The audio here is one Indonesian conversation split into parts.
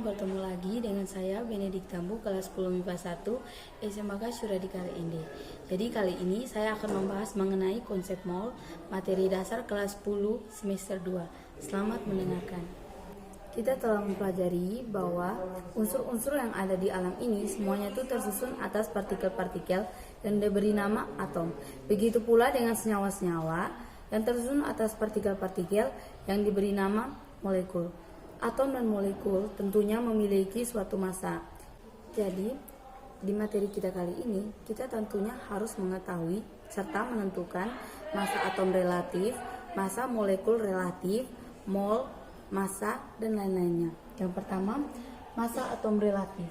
bertemu lagi dengan saya Benedict Tambu kelas 10 MIPA 1 SMK Syuradi KRND. Jadi kali ini saya akan membahas mengenai konsep mol materi dasar kelas 10 semester 2. Selamat mendengarkan. Kita telah mempelajari bahwa unsur-unsur yang ada di alam ini semuanya itu tersusun atas partikel-partikel dan diberi nama atom. Begitu pula dengan senyawa-senyawa yang tersusun atas partikel-partikel yang diberi nama molekul. Atom dan molekul tentunya memiliki suatu massa. Jadi, di materi kita kali ini, kita tentunya harus mengetahui serta menentukan massa atom relatif, massa molekul relatif, mol, massa, dan lain-lainnya. Yang pertama, massa atom relatif.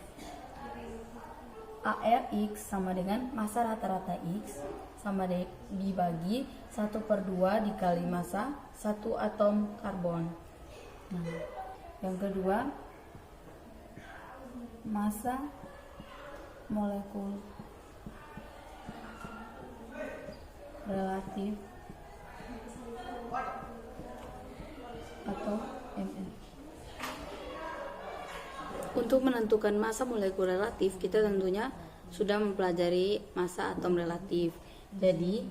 ARX sama dengan massa rata-rata X sama dibagi 1/2 dikali massa 1 atom karbon. Nah, yang kedua, massa molekul relatif atau ml. Untuk menentukan massa molekul relatif, kita tentunya sudah mempelajari massa atom relatif. Jadi,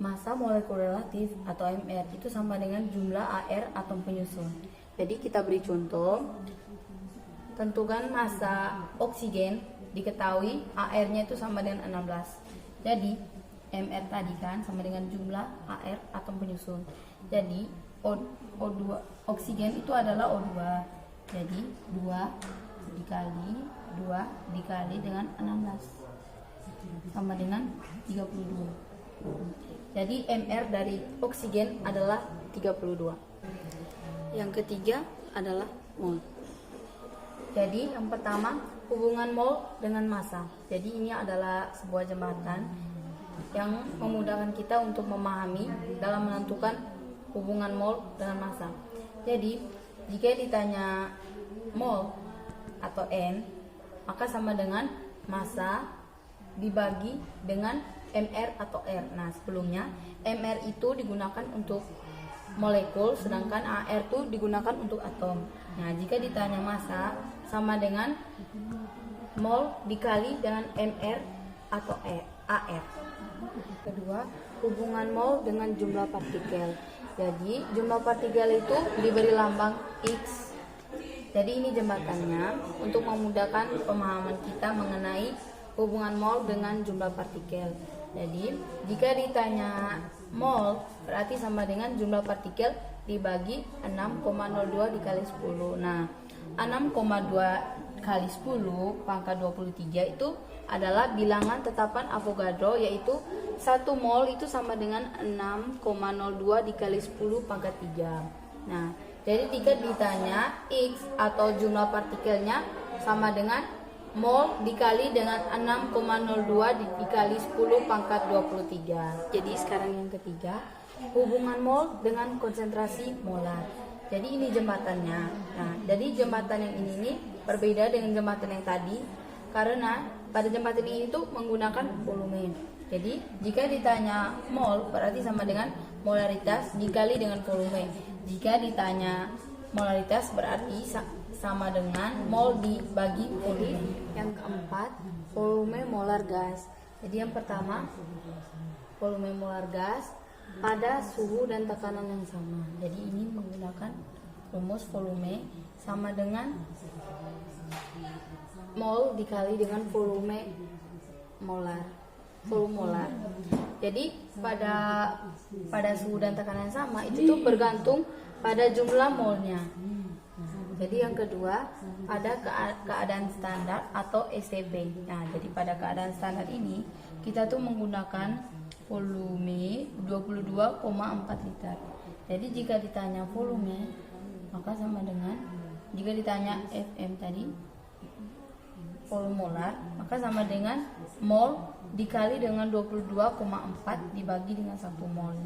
massa molekul relatif atau MR itu sama dengan jumlah AR atom penyusun. Jadi kita beri contoh, tentukan massa oksigen, diketahui AR-nya itu sama dengan 16. Jadi MR tadi kan sama dengan jumlah AR atom penyusun. Jadi O2 oksigen itu adalah O2. Jadi 2 dikali dengan 16 sama dengan 32. Jadi MR dari oksigen adalah 32. Yang ketiga adalah mol. Jadi yang pertama, hubungan mol dengan massa. Jadi ini adalah sebuah jembatan yang memudahkan kita untuk memahami dalam menentukan hubungan mol dengan massa. Jadi jika ditanya mol atau N, maka sama dengan massa dibagi dengan MR atau R. Nah, sebelumnya MR itu digunakan untuk molekul, sedangkan AR itu digunakan untuk atom. Nah, jika ditanya massa sama dengan mol dikali dengan MR atau AR. Kedua, hubungan mol dengan jumlah partikel. Jadi, jumlah partikel itu diberi lambang X. Jadi, ini jembatannya untuk memudahkan pemahaman kita mengenai hubungan mol dengan jumlah partikel. Jadi, jika ditanya mol berarti sama dengan jumlah partikel dibagi 6,02 dikali 10. Nah, 6,2 kali 10 pangkat 23 itu adalah bilangan tetapan Avogadro, yaitu 1 mol itu sama dengan 6,02 dikali 10 pangkat 3. Nah, jadi jika ditanya X atau jumlah partikelnya sama dengan mol dikali dengan 6,02 dikali 10 pangkat 23. Jadi sekarang yang ketiga, hubungan mol dengan konsentrasi molar. Jadi ini jembatannya. Nah, jadi jembatan yang ini berbeda dengan jembatan yang tadi karena pada jembatan ini tuh menggunakan volume. Jadi jika ditanya mol berarti sama dengan molaritas dikali dengan volume. Jika ditanya molaritas berarti sama dengan mol dibagi volume. Yang keempat, volume molar gas. Jadi yang pertama, volume molar gas pada suhu dan tekanan yang sama. Jadi ini menggunakan rumus volume sama dengan mol dikali dengan volume molar. Volume molar. Jadi pada suhu dan tekanan yang sama itu tuh bergantung pada jumlah molnya. Jadi yang kedua, ada keadaan standar atau STB. Nah, jadi pada keadaan standar ini kita tuh menggunakan volume 22,4 liter. Jadi jika ditanya volume maka sama dengan jika ditanya FM tadi volume molar maka sama dengan mol dikali dengan 22,4 dibagi dengan 1 mol.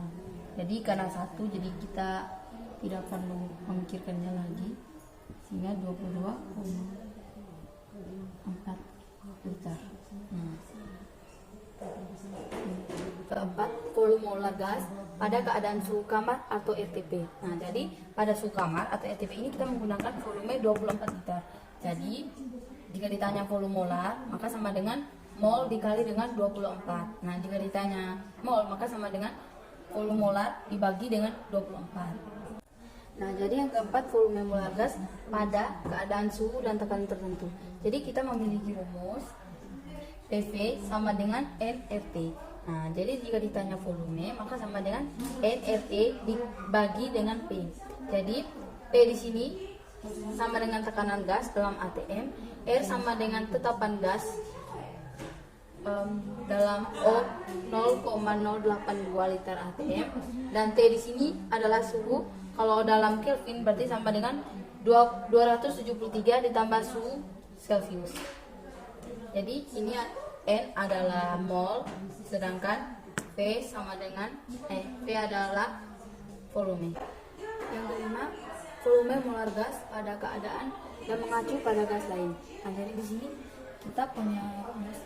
Jadi karena 1 jadi kita tidak perlu memikirkannya lagi, sehingga 22,4 liter. Keempat, volume molar gas pada keadaan suhu kamar atau RTP. Nah, jadi pada suhu kamar atau RTP ini kita menggunakan volume 24 liter. Jadi, jika ditanya volume molar, maka sama dengan mol dikali dengan 24. Nah, jika ditanya mol, maka sama dengan volume molar dibagi dengan 24. Nah, jadi yang keempat, volume molar gas pada keadaan suhu dan tekanan tertentu. Jadi, kita memiliki rumus PV sama dengan nRT. Nah, jadi jika ditanya volume, maka sama dengan nRT dibagi dengan P. Jadi, P di sini sama dengan tekanan gas dalam ATM, R sama dengan tetapan gas dalam O 0,082 liter ATM, dan T di sini adalah suhu. Kalau dalam Kelvin berarti sama dengan 273 ditambah suhu Celcius. Jadi ini N adalah mol, sedangkan P sama dengan P adalah volume. Yang kelima, volume molar gas pada keadaan yang mengacu pada gas lain. Nah, jadi di sini kita punya rumus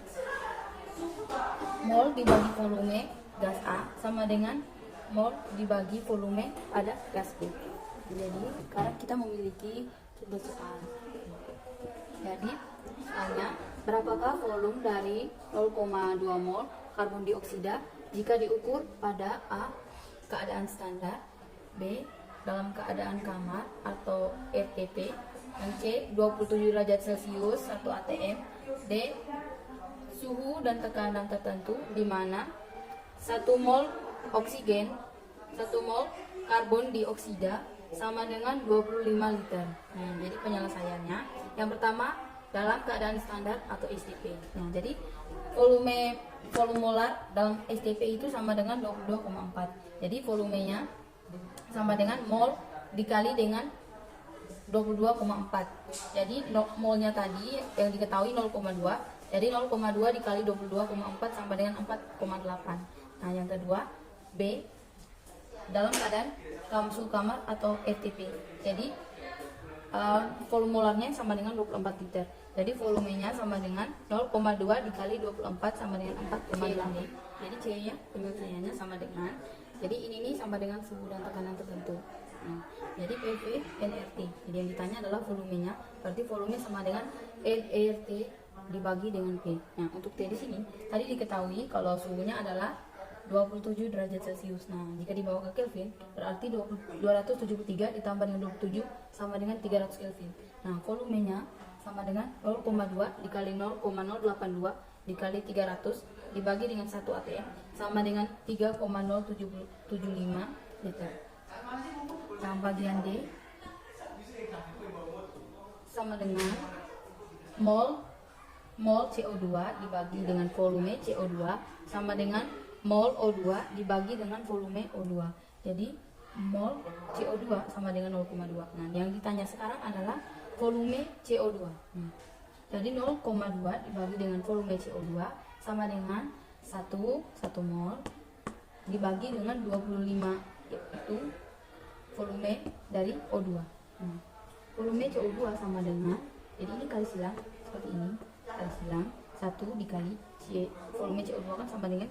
mol dibagi volume gas A sama dengan mol dibagi volume pada gas B. Jadi sekarang kita memiliki contoh soal. Jadi soalnya, berapakah volume dari 0,2 mol karbon dioksida jika diukur pada A keadaan standar, B dalam keadaan kamar atau RTP, dan C 27 derajat Celcius 1 atm, D suhu dan tekanan tertentu di mana 1 mol oksigen, 1 mol karbon dioksida sama dengan 25 liter. Nah, jadi penyelesaiannya yang pertama dalam keadaan standar atau STP. Nah, jadi volume molar dalam STP itu sama dengan 22,4. Jadi volumenya sama dengan mol dikali dengan 22,4. Jadi molnya tadi yang diketahui 0,2. Jadi 0,2 dikali 22,4 sama dengan 4,8. Nah, yang kedua B dalam keadaan suhu kamar atau RTP. Jadi volume molarnya sama dengan 24 liter. Jadi volumenya sama dengan 0,2 dikali 24 sama dengan 4,8. Jadi C-nya penyelesaiannya sama dengan, jadi ini nih sama dengan suhu dan tekanan tertentu. Nah, jadi PV nRT. Jadi yang ditanya adalah volumenya, berarti volume sama dengan nRT dibagi dengan P. Nah, untuk T di sini tadi diketahui kalau suhunya adalah 27 derajat Celcius. Nah, jika dibawa ke Kelvin berarti 273 ditambah dengan 27 sama dengan 300 Kelvin. Nah, volumenya sama dengan 0,2 dikali 0,082 dikali 300 dibagi dengan 1 atm sama dengan 3,0775 liter. Nah, bagian D sama dengan mol CO2 dibagi dengan volume CO2 sama dengan mol O2 dibagi dengan volume O2. Jadi mol CO2 sama dengan 0,2. Nah, yang ditanya sekarang adalah volume CO2. Jadi 0,2 dibagi dengan volume CO2 sama dengan 1 mol dibagi dengan 25, yaitu volume dari O2. Volume CO2 sama dengan, jadi ini kali silang seperti ini, kali silang 1 dikali volume CO2 kan sama dengan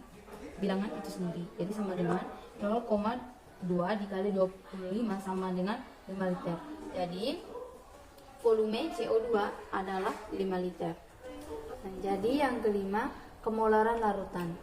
bilangan itu sendiri. Jadi sama dengan 0,2 dikali 25 sama dengan 5 liter. Jadi volume CO2 adalah 5 liter. Nah, jadi yang kelima, kemolaran larutan.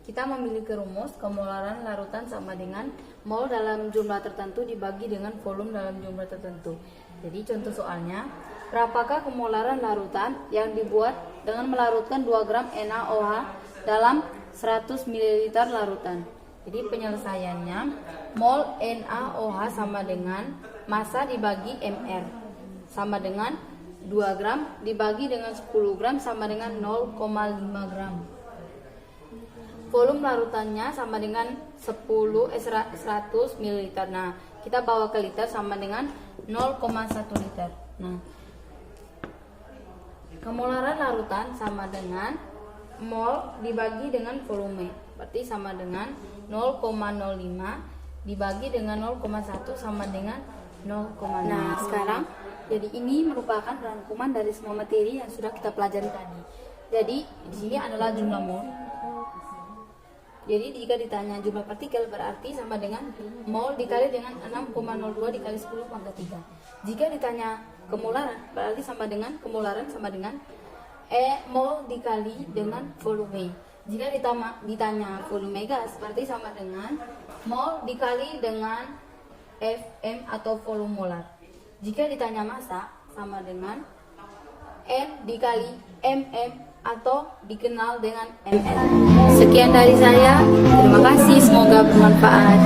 Kita memiliki rumus kemolaran larutan sama dengan mol dalam jumlah tertentu dibagi dengan volume dalam jumlah tertentu. Jadi contoh soalnya, berapakah kemolaran larutan yang dibuat dengan melarutkan 2 gram NaOH dalam 100 ml larutan? Jadi penyelesaiannya, mol NaOH sama dengan massa dibagi mR sama dengan 2 gram dibagi dengan 10 gram sama dengan 0,5 gram. Volume larutannya sama dengan 100 ml. Nah, kita bawa ke liter sama dengan 0,1 liter. Nah, kemolaran larutan sama dengan mol dibagi dengan volume. Berarti sama dengan 0,05 dibagi dengan 0,1 sama dengan 0,5. Nah, sekarang jadi ini merupakan rangkuman dari semua materi yang sudah kita pelajari tadi. Jadi di sini adalah jumlah mol, Jadi jika ditanya jumlah partikel berarti sama dengan mol dikali dengan 6,02 dikali 10 pangkat 3. Jika ditanya kemolaran berarti sama dengan kemolaran sama dengan mol dikali dengan volume. Jika ditanya volume gas berarti sama dengan mol dikali dengan Fm atau volume molar. Jika ditanya massa sama dengan M dikali mm atau dikenal dengan ml. Sekian dari saya. Terima kasih, semoga bermanfaat.